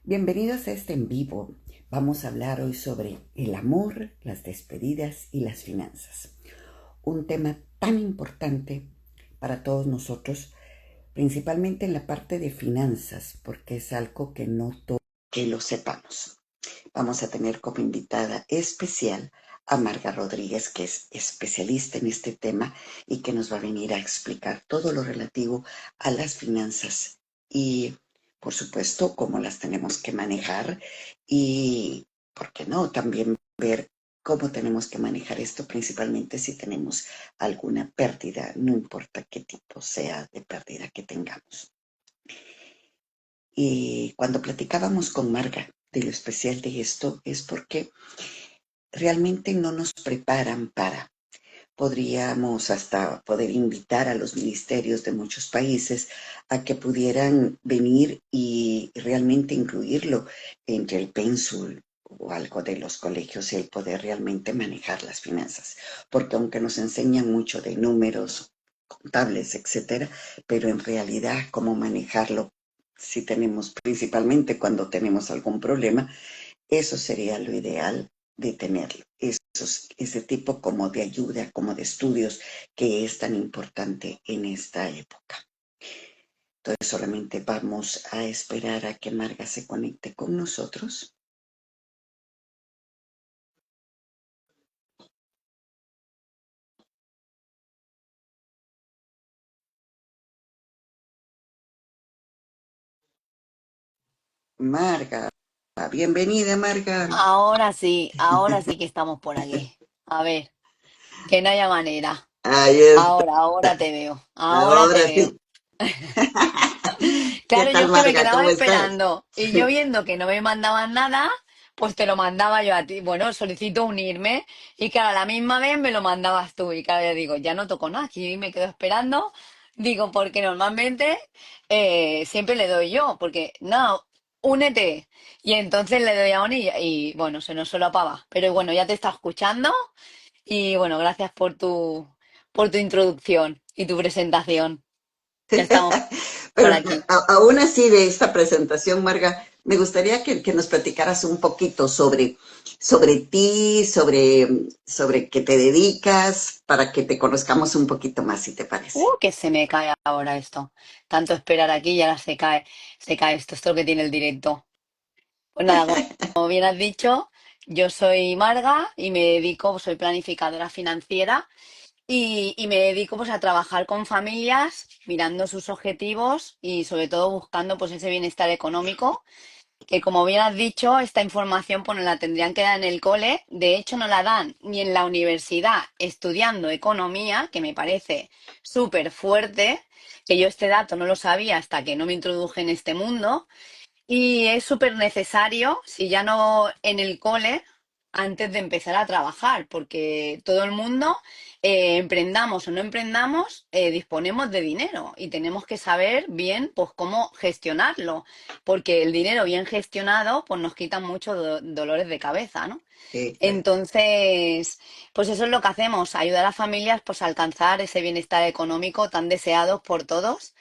Bienvenidos a este en vivo. Vamos a hablar hoy sobre el amor, las despedidas y las finanzas. Un tema tan importante para todos nosotros, principalmente en la parte de finanzas, porque es algo que no todos que lo sepamos. Vamos a tener como invitada especial a Marga Rodríguez, que es especialista en este tema y que nos va a venir a explicar todo lo relativo a las finanzas y, por supuesto, cómo las tenemos que manejar y, ¿por qué no?, también ver cómo tenemos que manejar esto, principalmente si tenemos alguna pérdida, no importa qué tipo sea de pérdida que tengamos. Y cuando platicábamos con Marga de lo especial de esto es porque realmente no nos preparan para. Podríamos hasta poder invitar a los ministerios de muchos países a que pudieran venir y realmente incluirlo entre el pénsul o algo de los colegios y el poder realmente manejar las finanzas. Porque aunque nos enseñan mucho de números contables, etcétera, pero en realidad cómo manejarlo si tenemos, principalmente cuando tenemos algún problema, eso sería lo ideal de tenerlo. Ese tipo como de ayuda, como de estudios que es tan importante en esta época. Entonces solamente vamos a esperar a que Marga se conecte con nosotros. Marga, bienvenida Marga. Ahora sí que estamos por aquí. A ver, que no haya manera. Ahí está, Ahora te veo, ahora te ahora veo. sí. ¿Qué Claro, yo tal es que me Marga? quedaba ¿Cómo estás? esperando y yo viendo que no me mandaban nada, pues te lo mandaba yo a ti. Bueno, solicito unirme y claro, a la misma vez me lo mandabas tú y claro, yo digo, ya no toco nada, aquí me quedo esperando. Digo, porque normalmente siempre le doy yo, porque no, únete. Y entonces le doy a unir y bueno, se nos solapaba. Pero bueno, ya te está escuchando y bueno, gracias por tu introducción y tu presentación. Ya estamos por Pero aquí. aún así de esta presentación, Marga, me gustaría que nos platicaras un poquito sobre ti, sobre qué te dedicas, para que te conozcamos un poquito más, si te parece. Que se me cae ahora esto. Tanto esperar aquí y ahora se cae esto. Esto es lo que tiene el directo. Pues nada, como bien has dicho, yo soy Marga y me dedico, pues, soy planificadora financiera y me dedico pues a trabajar con familias, mirando sus objetivos y sobre todo buscando pues ese bienestar económico que como bien has dicho, esta información pues nos la tendrían que dar en el cole. De hecho, no la dan ni en la universidad estudiando economía, que me parece súper fuerte, que yo este dato no lo sabía hasta que no me introduje en este mundo. Y es súper necesario, si ya no en el cole, antes de empezar a trabajar, porque todo el mundo, emprendamos o no emprendamos, disponemos de dinero y tenemos que saber bien pues cómo gestionarlo, porque el dinero bien gestionado pues nos quita muchos dolores de cabeza, ¿no? Exacto. Entonces, pues eso es lo que hacemos, ayudar a familias pues a alcanzar ese bienestar económico tan deseado por todos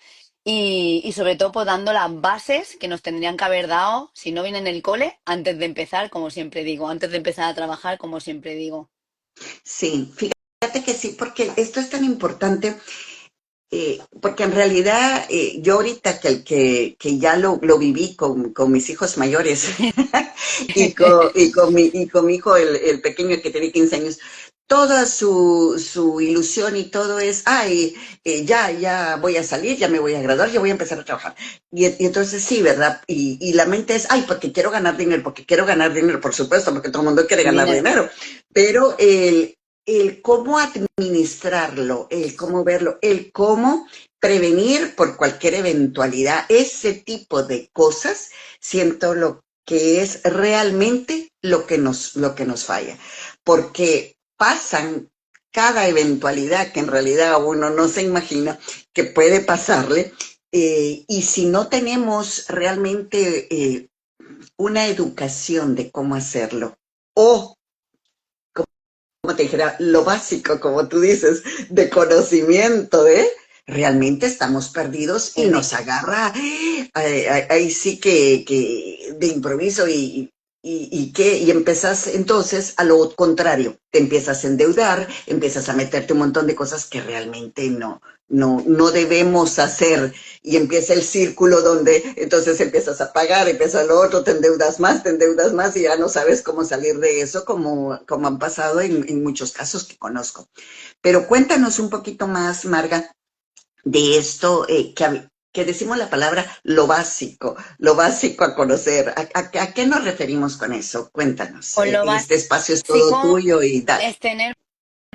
y sobre todo pues dando las bases que nos tendrían que haber dado, si no viene en el cole, antes de empezar, como siempre digo, antes de empezar a trabajar, como siempre digo. Sí, fíjate que sí, porque esto es tan importante. Porque en realidad yo ahorita que ya lo viví con mis hijos mayores y con mi hijo, el pequeño que tiene 15 años, toda su ilusión y todo es, ay, ya voy a salir, ya me voy a graduar, ya voy a empezar a trabajar. Y entonces sí, ¿verdad? Y la mente es, ay, porque quiero ganar dinero, por supuesto, porque todo el mundo quiere ganar Dinero. dinero. Pero el cómo administrarlo, el cómo verlo, el cómo prevenir por cualquier eventualidad, ese tipo de cosas, siento lo que es realmente lo que nos falla, porque pasan cada eventualidad que en realidad uno no se imagina que puede pasarle, y si no tenemos realmente una educación de cómo hacerlo, o como te dijera, lo básico, como tú dices, de conocimiento, realmente estamos perdidos y nos Perdido. agarra, ahí sí que de improviso y empezás entonces a lo contrario, te empiezas a endeudar, empiezas a meterte un montón de cosas que realmente no debemos hacer y empieza el círculo donde entonces empiezas a pagar, empieza lo otro, te endeudas más y ya no sabes cómo salir de eso como han pasado en muchos casos que conozco. Pero cuéntanos un poquito más, Marga, de esto que decimos la palabra lo básico a conocer. ¿A qué nos referimos con eso? Cuéntanos. Pues lo Este espacio es todo básico tuyo y dale. es tener,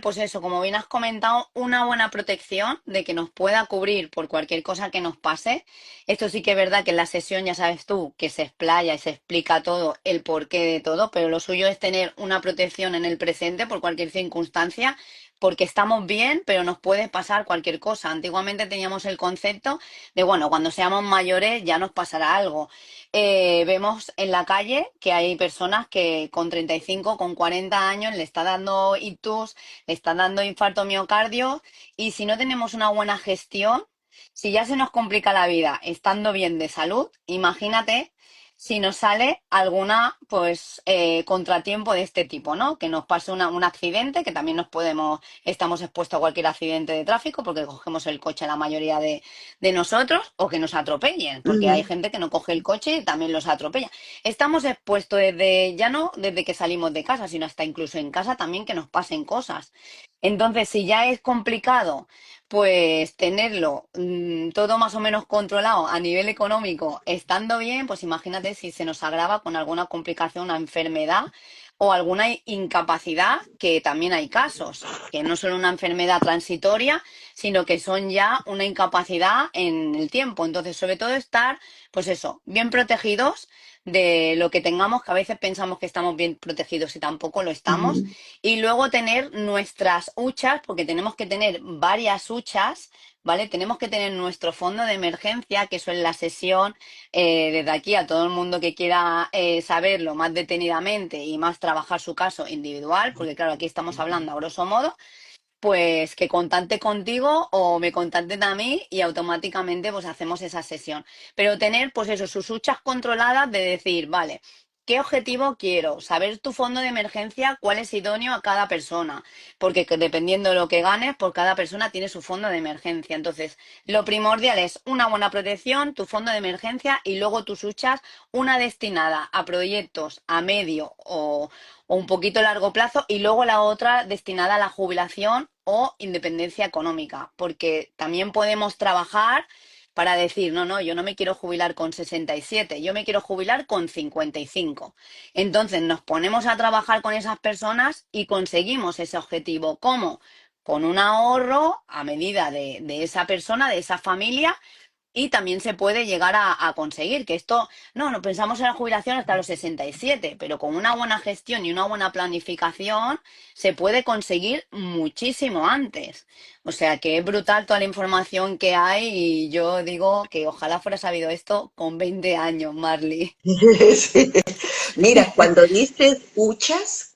pues eso, como bien has comentado, una buena protección de que nos pueda cubrir por cualquier cosa que nos pase. Esto sí que es verdad que en la sesión, ya sabes tú, que se explaya y se explica todo, el porqué de todo, pero lo suyo es tener una protección en el presente por cualquier circunstancia, porque estamos bien, pero nos puede pasar cualquier cosa. Antiguamente teníamos el concepto de, bueno, cuando seamos mayores ya nos pasará algo. Vemos en la calle que hay personas que con 35, con 40 años le está dando ictus, le están dando infarto miocardio y si no tenemos una buena gestión, si ya se nos complica la vida estando bien de salud, imagínate si nos sale alguna pues contratiempo de este tipo, ¿no? Que nos pase un accidente, que también estamos expuestos a cualquier accidente de tráfico porque cogemos el coche la mayoría de nosotros, o que nos atropellen, porque hay Ujú, gente que no coge el coche y también los atropella. Estamos expuestos desde, ya no desde que salimos de casa, sino hasta incluso en casa también que nos pasen cosas. Entonces, si ya es complicado, pues tenerlo todo más o menos controlado a nivel económico, estando bien, pues imagínate si se nos agrava con alguna complicación, una enfermedad o alguna incapacidad, que también hay casos, que no son una enfermedad transitoria, sino que son ya una incapacidad en el tiempo. Entonces, sobre todo estar, pues eso, bien protegidos de lo que tengamos, que a veces pensamos que estamos bien protegidos y tampoco lo estamos. ujú, Y luego tener nuestras huchas, porque tenemos que tener varias huchas, ¿vale? Tenemos que tener nuestro fondo de emergencia, que eso en la sesión, desde aquí a todo el mundo que quiera saberlo más detenidamente y más trabajar su caso individual, porque claro, aquí estamos hablando a grosso modo, pues que contacte contigo o me contacten a mí y automáticamente pues hacemos esa sesión. Pero tener pues eso, sus huchas controladas de decir, vale, ¿qué objetivo quiero? Saber tu fondo de emergencia, cuál es idóneo a cada persona, porque dependiendo de lo que ganes, por cada persona tiene su fondo de emergencia. Entonces, lo primordial es una buena protección, tu fondo de emergencia y luego tus huchas, una destinada a proyectos a medio o un poquito largo plazo y luego la otra destinada a la jubilación o independencia económica, porque también podemos trabajar para decir, no, no, yo no me quiero jubilar con 67, yo me quiero jubilar con 55. Entonces nos ponemos a trabajar con esas personas y conseguimos ese objetivo. ¿Cómo? Con un ahorro a medida de esa persona, de esa familia, y también se puede llegar a conseguir, que esto, no pensamos en la jubilación hasta los 67, pero con una buena gestión y una buena planificación se puede conseguir muchísimo antes. O sea que es brutal toda la información que hay y yo digo que ojalá fuera sabido esto con 20 años, Marley. sí. Mira, cuando dices huchas,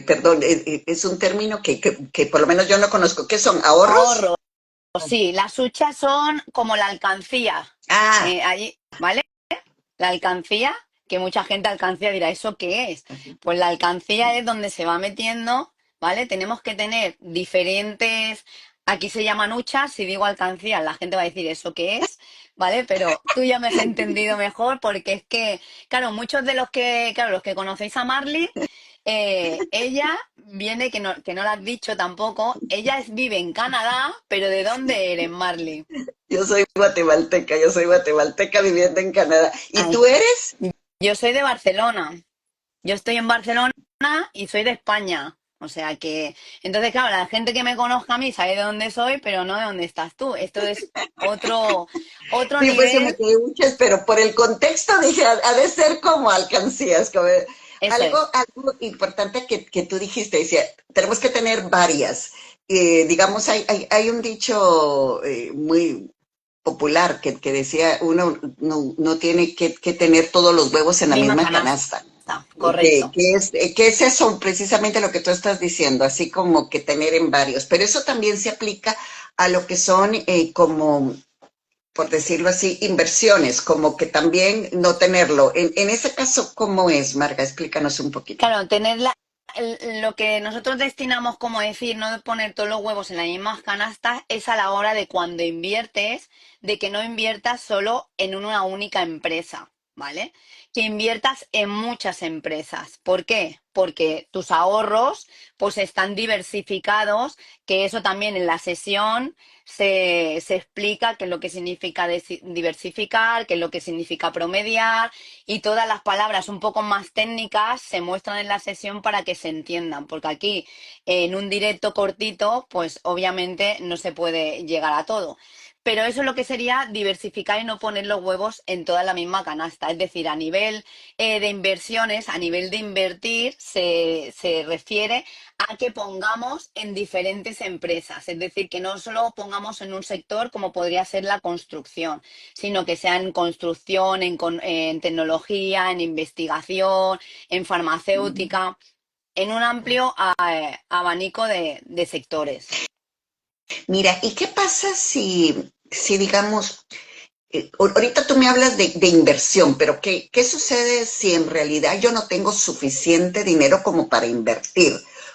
perdón, es un término que por lo menos yo no conozco. ¿Qué son? ¿Ahorros? Ahorro, sí, las huchas son como la alcancía. Ah, Allí, ¿vale? La alcancía, que mucha gente alcancía dirá, ¿eso qué es? Pues la alcancía es donde se va metiendo, ¿vale? Tenemos que tener diferentes, aquí se llaman huchas, si digo alcancía, la gente va a decir, ¿eso qué es? ¿Vale? Pero tú ya me has entendido mejor porque es que, claro, muchos de los que conocéis a Marley, ella viene, que no lo has dicho tampoco, vive en Canadá, pero ¿de dónde eres, Marley? yo soy guatemalteca viviendo en Canadá. ¿Y Ay, tú eres? yo soy de Barcelona. Yo estoy en Barcelona y soy de España. O sea que, entonces, claro, la gente que me conozca a mí sabe de dónde soy, pero no de dónde estás tú. Esto es otro Sí, pues se me nivel. quedé muchas, pero por el contexto dije, ha de ser como alcancías, como Eso es. algo importante que tú dijiste, decía, tenemos que tener varias. Digamos, hay un dicho muy popular que decía, uno no tiene que tener todos los huevos en la Misma misma canasta. canasta. Correcto. Que es eso precisamente lo que tú estás diciendo, así como que tener en varios. Pero eso también se aplica a lo que son como por decirlo así, inversiones, como que también no tenerlo. En ese caso, ¿cómo es, Marga? Explícanos un poquito. Claro, lo que nosotros destinamos, como decir, no de poner todos los huevos en las mismas canastas, es a la hora de cuando inviertes, de que no inviertas solo en una única empresa, ¿vale? Que inviertas en muchas empresas. ¿Por qué? Porque tus ahorros pues están diversificados, que eso también en la sesión se explica qué es lo que significa diversificar, qué es lo que significa promediar y todas las palabras un poco más técnicas se muestran en la sesión para que se entiendan, porque aquí en un directo cortito, pues obviamente no se puede llegar a todo. Pero eso es lo que sería diversificar y no poner los huevos en toda la misma canasta. Es decir, a nivel de inversiones, a nivel de invertir, se refiere a que pongamos en diferentes empresas. Es decir, que no solo pongamos en un sector como podría ser la construcción, sino que sea en construcción, en tecnología, en investigación, en farmacéutica, en un amplio abanico de sectores. Mira, ¿y qué pasa si digamos, ahorita tú me hablas de inversión, pero ¿qué sucede si en realidad yo no tengo suficiente dinero como para invertir?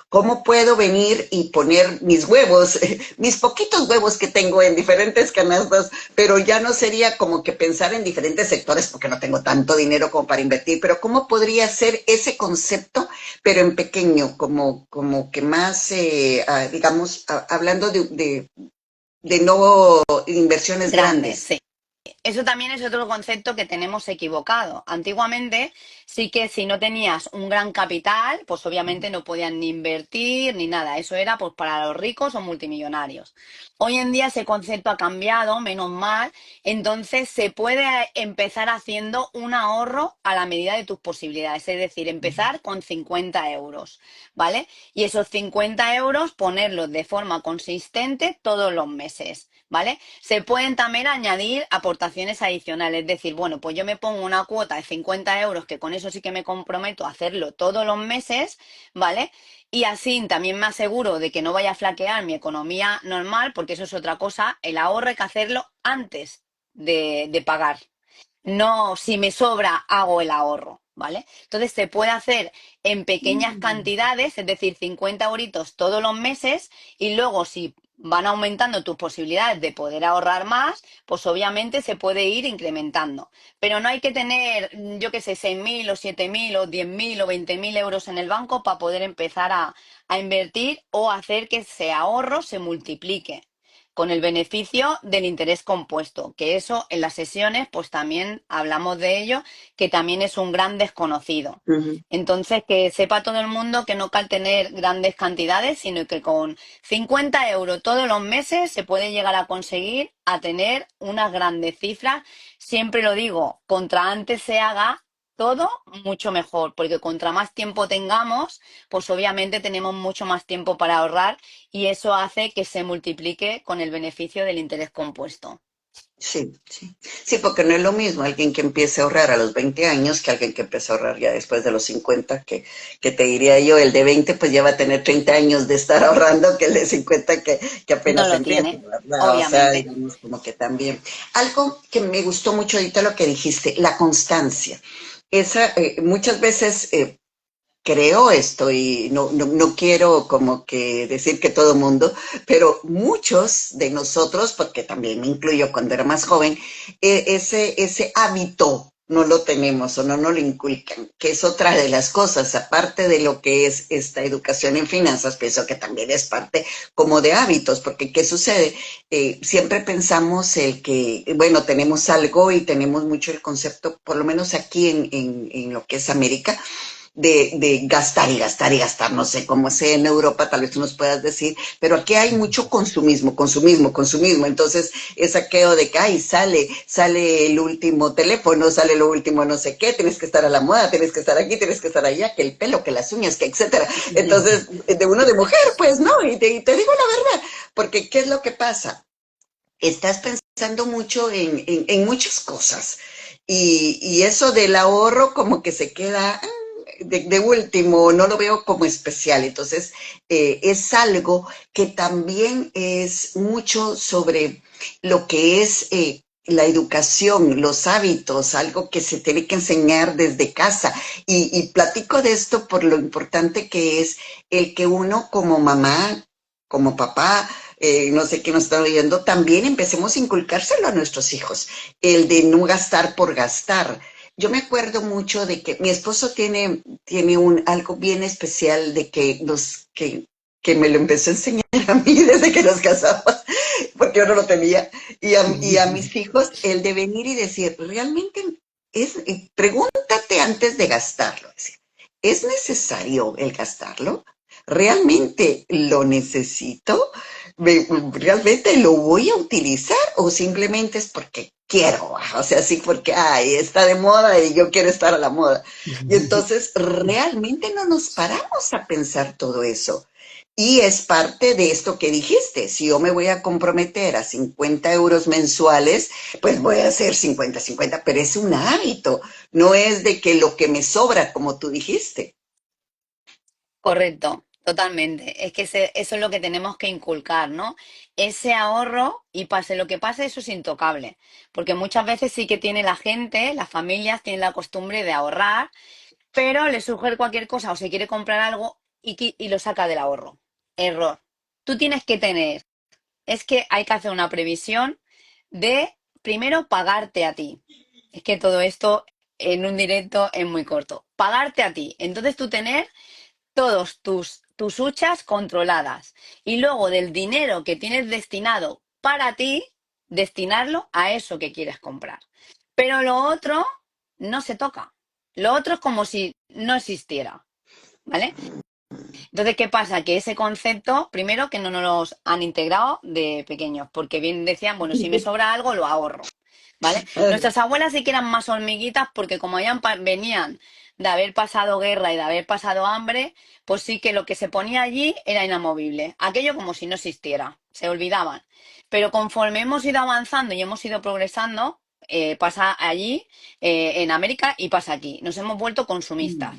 ¿Cómo puedo venir y poner mis huevos, mis poquitos huevos que tengo en diferentes canastas, pero ya no sería como que pensar en diferentes sectores porque no tengo tanto dinero como para invertir, pero ¿cómo podría ser ese concepto, pero en pequeño, como que más, digamos, hablando de no inversiones Grandes, grandes? sí. Eso también es otro concepto que tenemos equivocado. Antiguamente sí que si no tenías un gran capital, pues obviamente no podían ni invertir ni nada. Eso era pues para los ricos o multimillonarios. Hoy en día ese concepto ha cambiado, menos mal. Entonces se puede empezar haciendo un ahorro a la medida de tus posibilidades. Es decir, empezar con 50 euros, ¿vale? Y esos 50 euros ponerlos de forma consistente todos los meses. ¿Vale? Se pueden también añadir aportaciones adicionales, es decir, bueno, pues yo me pongo una cuota de 50 euros, que con eso sí que me comprometo a hacerlo todos los meses, ¿vale? Y así también me aseguro de que no vaya a flaquear mi economía normal, porque eso es otra cosa, el ahorro hay que hacerlo antes de pagar. No, si me sobra, hago el ahorro, ¿vale? Entonces se puede hacer en pequeñas cantidades, es decir, 50 euritos todos los meses, y luego si van aumentando tus posibilidades de poder ahorrar más, pues obviamente se puede ir incrementando. Pero no hay que tener, yo qué sé, 6.000 o 7.000 o 10.000 o 20.000 euros en el banco para poder empezar a invertir o hacer que ese ahorro se multiplique con el beneficio del interés compuesto, que eso en las sesiones pues también hablamos de ello, que también es un gran desconocido. Ujú. Entonces, que sepa todo el mundo que no cal tener grandes cantidades, sino que con 50 euros todos los meses se puede llegar a conseguir a tener unas grandes cifras. Siempre lo digo, contra antes se haga todo mucho mejor, porque contra más tiempo tengamos, pues obviamente tenemos mucho más tiempo para ahorrar y eso hace que se multiplique con el beneficio del interés compuesto. Sí, sí. Sí, porque no es lo mismo alguien que empiece a ahorrar a los 20 años que alguien que empiece a ahorrar ya después de los 50, que te diría yo, el de 20 pues ya va a tener 30 años de estar ahorrando que el de 50 que No apenas lo empieza, tiene, ¿verdad? O sea, obviamente. digamos como que también. Algo que me gustó mucho ahorita lo que dijiste, la constancia. Esa, muchas veces creo esto y no quiero como que decir que todo mundo, pero muchos de nosotros, porque también me incluyo cuando era más joven, ese hábito no lo tenemos o no lo inculcan, que es otra de las cosas, aparte de lo que es esta educación en finanzas, pienso que también es parte como de hábitos, porque ¿qué sucede? Siempre pensamos el que, bueno, tenemos algo y tenemos mucho el concepto, por lo menos aquí en lo que es América, de gastar y gastar y gastar, no sé cómo sea en Europa, tal vez tú nos puedas decir, pero aquí hay mucho consumismo, consumismo, consumismo, entonces es saqueo de que, ay, sale el último teléfono, sale lo último no sé qué, tienes que estar a la moda, tienes que estar aquí, tienes que estar allá, que el pelo, que las uñas, que etcétera, entonces, de uno de mujer, pues no, y te digo la verdad, porque ¿qué es lo que pasa? Estás pensando mucho en muchas cosas y eso del ahorro como que se queda de último, no lo veo como especial. Entonces, es algo que también es mucho sobre lo que es la educación, los hábitos, algo que se tiene que enseñar desde casa. Y platico de esto por lo importante que es el que uno como mamá, como papá, no sé qué nos está oyendo, también empecemos a inculcárselo a nuestros hijos, el de no gastar por gastar. Yo me acuerdo mucho de que mi esposo tiene algo bien especial de que me lo empezó a enseñar a mí desde que nos casamos, porque yo no lo tenía, y a mis hijos, el de venir y decir, realmente pregúntate antes de gastarlo, ¿es necesario el gastarlo? ¿Realmente lo necesito? ¿Realmente lo voy a utilizar o simplemente es porque quiero? O sea, sí, porque ay, está de moda y yo quiero estar a la moda. Y entonces realmente no nos paramos a pensar todo eso. Y es parte de esto que dijiste. Si yo me voy a comprometer a 50 euros mensuales, pues voy a hacer 50-50, pero es un hábito. No es de que lo que me sobra, como tú dijiste. Correcto, totalmente. Es que eso es lo que tenemos que inculcar, ¿no? Ese ahorro y pase lo que pase, eso es intocable. Porque muchas veces sí que tiene la gente, las familias tienen la costumbre de ahorrar, pero le surge cualquier cosa o se quiere comprar algo y lo saca del ahorro. Error. Tú tienes que tener, es que hay que hacer una previsión de primero pagarte a ti. Es que todo esto en un directo es muy corto. Pagarte a ti. Entonces tú tener todos tus huchas controladas y luego del dinero que tienes destinado para ti, destinarlo a eso que quieres comprar. Pero lo otro no se toca. Lo otro es como si no existiera, ¿vale? Entonces, ¿qué pasa? Que ese concepto, primero, que no nos los han integrado de pequeños, porque bien decían, bueno, si me sobra algo, lo ahorro, ¿vale? Nuestras abuelas sí que eran más hormiguitas porque como venían de haber pasado guerra y de haber pasado hambre, pues sí que lo que se ponía allí era inamovible. Aquello como si no existiera, se olvidaban. Pero conforme hemos ido avanzando y hemos ido progresando, pasa allí, en América, y pasa aquí. Nos hemos vuelto consumistas.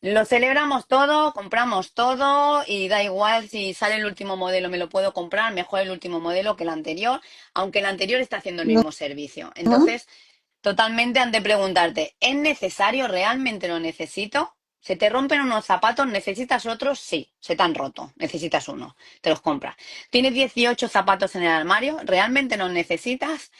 Lo celebramos todo, compramos todo y da igual si sale el último modelo, me lo puedo comprar, mejor el último modelo que el anterior, aunque el anterior está haciendo el mismo servicio. ¿No? Entonces, totalmente han de preguntarte, ¿es necesario? ¿Realmente lo necesito? ¿Se te rompen unos zapatos? ¿Necesitas otros? Sí, se te han roto, necesitas uno, te los compras. ¿Tienes 18 zapatos en el armario? ¿Realmente los necesitas?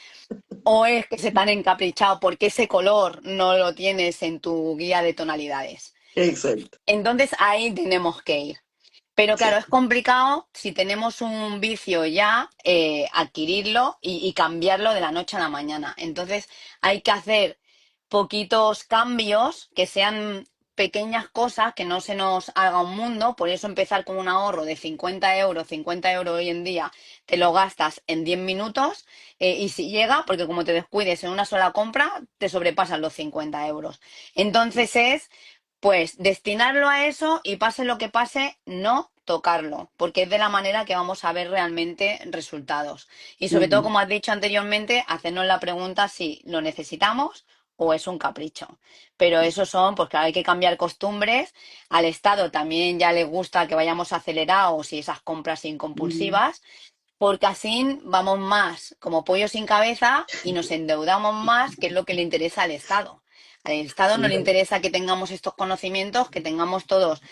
¿O es que se te han encaprichado porque ese color no lo tienes en tu guía de tonalidades? Exacto. Entonces ahí tenemos que ir. Pero claro, Sí. es complicado si tenemos un vicio ya, adquirirlo y cambiarlo de la noche a la mañana. Entonces hay que hacer poquitos cambios que sean pequeñas cosas, que no se nos haga un mundo. Por eso empezar con un ahorro de 50 euros, 50 euros hoy en día, te lo gastas en 10 minutos, y si llega, porque como te descuides en una sola compra, te sobrepasan los 50 euros. Entonces es pues destinarlo a eso y pase lo que pase, no tocarlo, porque es de la manera que vamos a ver realmente resultados. Y sobre todo, Ujú. como has dicho anteriormente, hacernos la pregunta si lo necesitamos o es un capricho. Pero eso son, pues claro, hay que cambiar costumbres. Al Estado también ya le gusta que vayamos acelerados y esas compras Ujú. incompulsivas, porque así vamos más como pollo sin cabeza y nos endeudamos más, que es lo que le interesa al Estado. Al Estado no le interesa que tengamos estos conocimientos, que tengamos todos,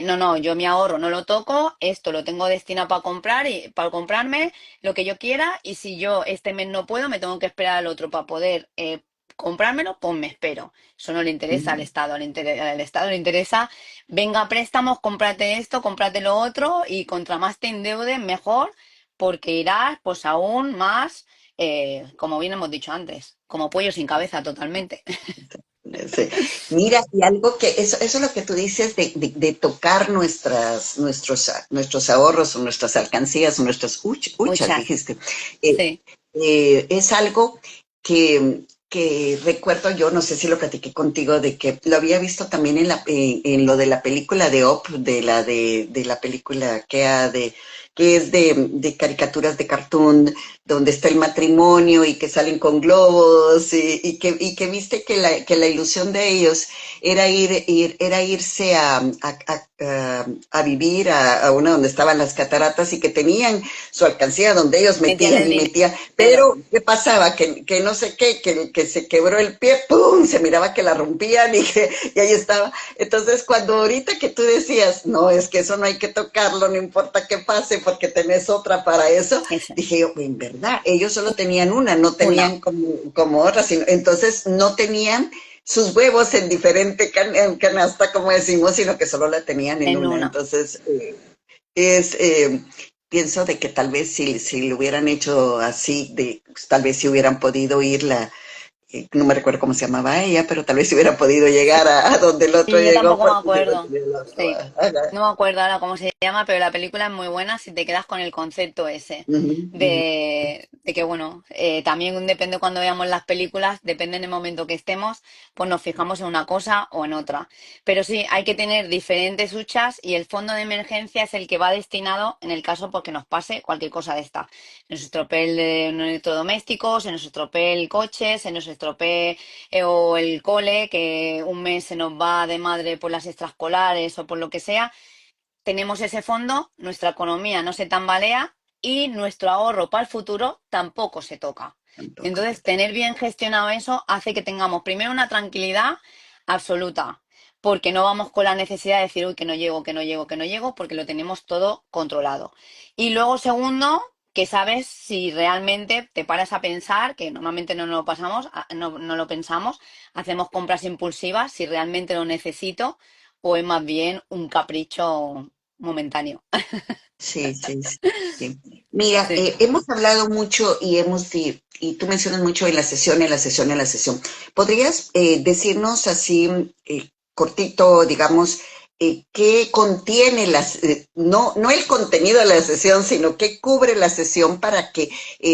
no, no, yo mi ahorro no lo toco, esto lo tengo destinado para comprar y para comprarme lo que yo quiera, y si yo este mes no puedo, me tengo que esperar al otro para poder comprármelo, pues me espero. Eso no le interesa al Ujú. Estado, al Estado le interesa, venga, préstamos, cómprate esto, cómprate lo otro, y contra más te endeudes, mejor, porque irás pues aún más, como bien hemos dicho antes, como pollo sin cabeza totalmente. Sí. Mira, y algo que, eso es lo que tú dices de tocar nuestros ahorros o nuestras alcancías o nuestras huchas, Muchas, dijiste. Eh, sí, es algo que recuerdo yo, no sé si lo platiqué contigo, de que lo había visto también en lo de la película de Op, de la película que es de caricaturas de cartoon, donde está el matrimonio y que salen con globos y que viste que la ilusión de ellos era era irse a vivir a una donde estaban las cataratas y que tenían su alcancía donde ellos Metían metían el y metían, dinero. pero ¿qué pasaba? Que no sé qué, que se quebró el pie, ¡pum! Se miraba que la rompían y ahí estaba. Entonces, cuando ahorita que tú decías, no, es que eso no hay que tocarlo, no importa qué pase, porque tenés otra para eso, Eso. dije yo, en verdad, ellos solo tenían una, no Una, tenían como otra, entonces no tenían sus huevos en diferente en canasta, como decimos, sino que solo la tenían en en una. una. Entonces, es, pienso de que tal vez si lo hubieran hecho así, tal vez si hubieran podido ir no me recuerdo cómo se llamaba ella, pero tal vez si hubiera podido Sí. llegar a donde el otro Y yo llegó, tampoco me porque yo no acuerdo. tenía el otro. Sí. No me acuerdo ahora cómo se llama, pero la película es muy buena si te quedas con el concepto ese. Ujú, ujú. De que, bueno, también depende cuando veamos las películas, depende en el momento que estemos, pues nos fijamos en una cosa o en otra. Pero sí, hay que tener diferentes huchas y el fondo de emergencia es el que va destinado en el caso porque nos pase cualquier cosa de esta. Se nos estropee un electrodoméstico, se nos estropee el coche, se nos estropee o el cole, que un mes se nos va de madre por las extraescolares o por lo que sea, tenemos ese fondo, nuestra economía no se tambalea y nuestro ahorro para el futuro tampoco se toca. Tampoco se Entonces, toca. tener bien gestionado eso hace que tengamos primero una tranquilidad absoluta, porque no vamos con la necesidad de decir, uy, que no llego, que no llego, que no llego, porque lo tenemos todo controlado. Y luego, segundo, que sabes si realmente te paras a pensar, que normalmente no lo pasamos, no lo pensamos, hacemos compras impulsivas, si realmente lo necesito o es más bien un capricho momentáneo. Sí, sí, sí, sí. Mira, Sí, hemos hablado mucho y tú mencionas mucho en la sesión, en la sesión, en la sesión. ¿Podrías decirnos así, cortito, digamos, qué contiene no el contenido de la sesión, sino qué cubre la sesión para que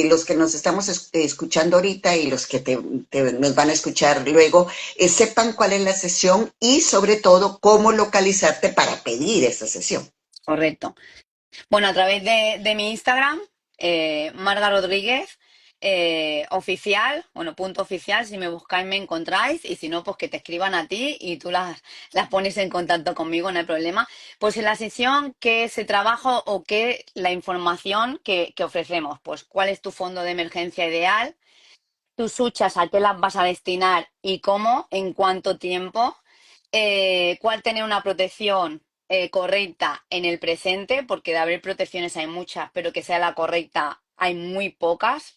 los que nos estamos escuchando ahorita y los que nos van a escuchar luego sepan cuál es la sesión y sobre todo cómo localizarte para pedir esa sesión? correcto. Bueno, a través de mi Instagram, Marga Rodríguez, oficial, bueno, punto oficial, si me buscáis me encontráis y si no, pues que te escriban a ti y tú las pones en contacto conmigo, no hay problema. Pues en la sesión, ¿qué es el trabajo o qué la información que ofrecemos? Pues cuál es tu fondo de emergencia ideal, tus huchas, a qué las vas a destinar y cómo, en cuánto tiempo, cuál tener una protección correcta en el presente, porque de haber protecciones hay muchas, pero que sea la correcta hay muy pocas.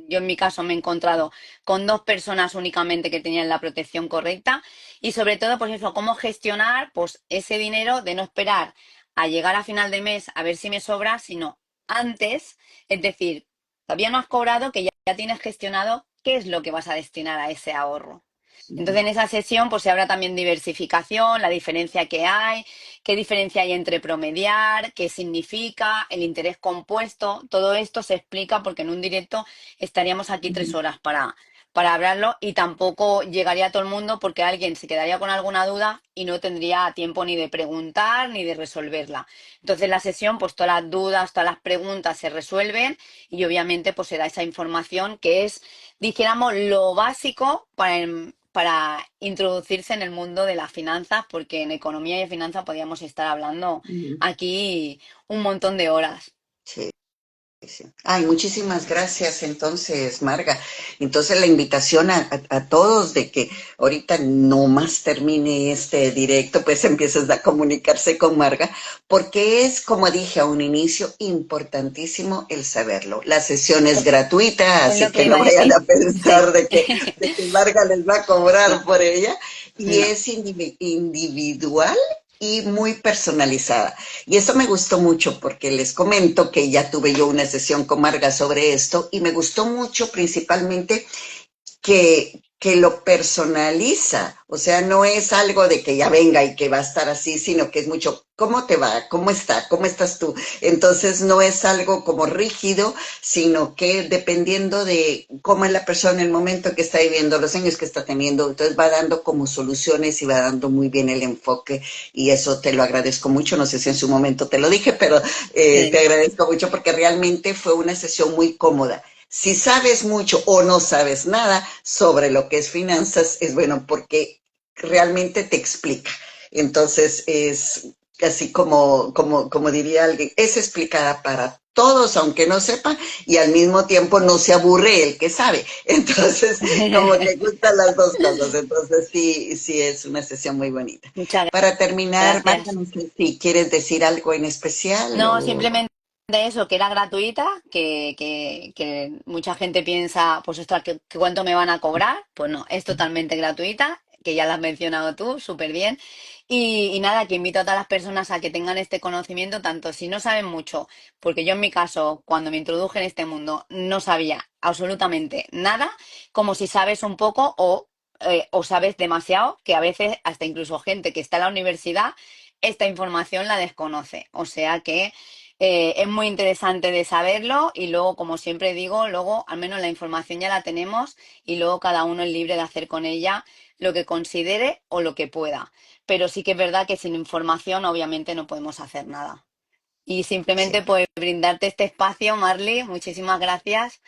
Yo en mi caso me he encontrado con dos personas únicamente que tenían la protección correcta y sobre todo, pues eso, cómo gestionar pues ese dinero de no esperar a llegar a final de mes a ver si me sobra, sino antes, es decir, todavía no has cobrado, que ya tienes gestionado qué es lo que vas a destinar a ese ahorro. Entonces, en esa sesión, pues se habla también diversificación, la diferencia que hay, qué diferencia hay entre promediar, qué significa, el interés compuesto. Todo esto se explica porque en un directo estaríamos aquí 3 horas para hablarlo y tampoco llegaría a todo el mundo porque alguien se quedaría con alguna duda y no tendría tiempo ni de preguntar ni de resolverla. Entonces, en la sesión, pues todas las dudas, todas las preguntas se resuelven y obviamente pues se da esa información que es, dijéramos, lo básico para introducirse en el mundo de las finanzas, porque en economía y finanzas podríamos estar hablando Ujú. aquí un montón de horas. Sí. Sí. Ay, muchísimas gracias entonces, Marga. Entonces la invitación a todos de que ahorita no más termine este directo, pues empieces a comunicarse con Marga, porque es, como dije a un inicio, importantísimo el saberlo. La sesión es gratuita, Es así lo que que no iba a vayan decir. a pensar Sí, de que Marga les va a cobrar no, por ella, y no. es individual y muy personalizada. Y eso me gustó mucho porque les comento que ya tuve yo una sesión con Marga sobre esto y me gustó mucho principalmente que lo personaliza, o sea, no es algo de que ya venga y que va a estar así, sino que es mucho ¿cómo te va? ¿Cómo está? ¿Cómo estás tú? Entonces no es algo como rígido, sino que dependiendo de cómo es la persona, el momento que está viviendo, los años que está teniendo, entonces va dando como soluciones y va dando muy bien el enfoque y eso te lo agradezco mucho. No sé si en su momento te lo dije, pero te Sí. agradezco mucho porque realmente fue una sesión muy cómoda. Si sabes mucho o no sabes nada sobre lo que es finanzas, es bueno porque realmente te explica. Entonces es así como diría alguien, es explicada para todos, aunque no sepa, y al mismo tiempo no se aburre el que sabe. Entonces, como que gustan las dos cosas. Entonces, sí, sí es una sesión muy bonita. Muchas Para terminar, Marta, gracias. no sé si quieres decir algo en especial No, o... simplemente eso, que era gratuita, que mucha gente piensa, pues ostras, ¿qué cuánto me van a cobrar? Pues no, es totalmente gratuita, que ya la has mencionado tú, súper bien. Y nada, que invito a todas las personas a que tengan este conocimiento, tanto si no saben mucho, porque yo en mi caso, cuando me introduje en este mundo, no sabía absolutamente nada, como si sabes un poco o sabes demasiado, que a veces hasta incluso gente que está en la universidad, esta información la desconoce. O sea que es muy interesante de saberlo y luego, como siempre digo, luego al menos la información ya la tenemos y luego cada uno es libre de hacer con ella lo que considere o lo que pueda. Pero sí que es verdad que sin información obviamente no podemos hacer nada. Y simplemente Sí. pues brindarte este espacio, Marley, muchísimas gracias.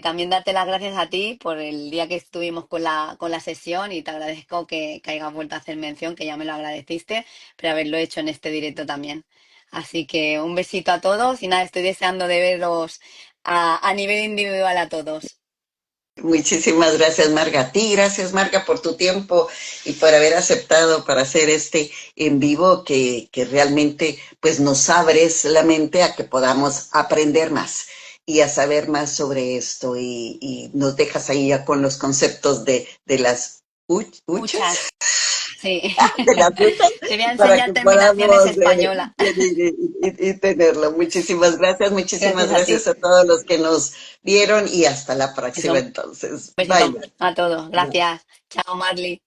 También darte las gracias a ti por el día que estuvimos con la sesión y te agradezco que hayas vuelto a hacer mención, que ya me lo agradeciste, pero haberlo hecho en este directo también. Así que un besito a todos y nada, estoy deseando de veros a nivel individual a todos. Muchísimas gracias, Marga. A ti, gracias, Marga, por tu tiempo y por haber aceptado para hacer este en vivo que realmente pues nos abres la mente a que podamos aprender más y a saber más sobre esto y nos dejas ahí ya con los conceptos de las huchas, Muchas, sí. de las huchas, Te voy a para enseñar que terminaciones podamos españolas. y tenerlo. Muchísimas Gracias a gracias ti. a todos los que nos vieron y hasta la próxima Eso, entonces. besito Bye, bye. a todos. Gracias. Chao, Marley.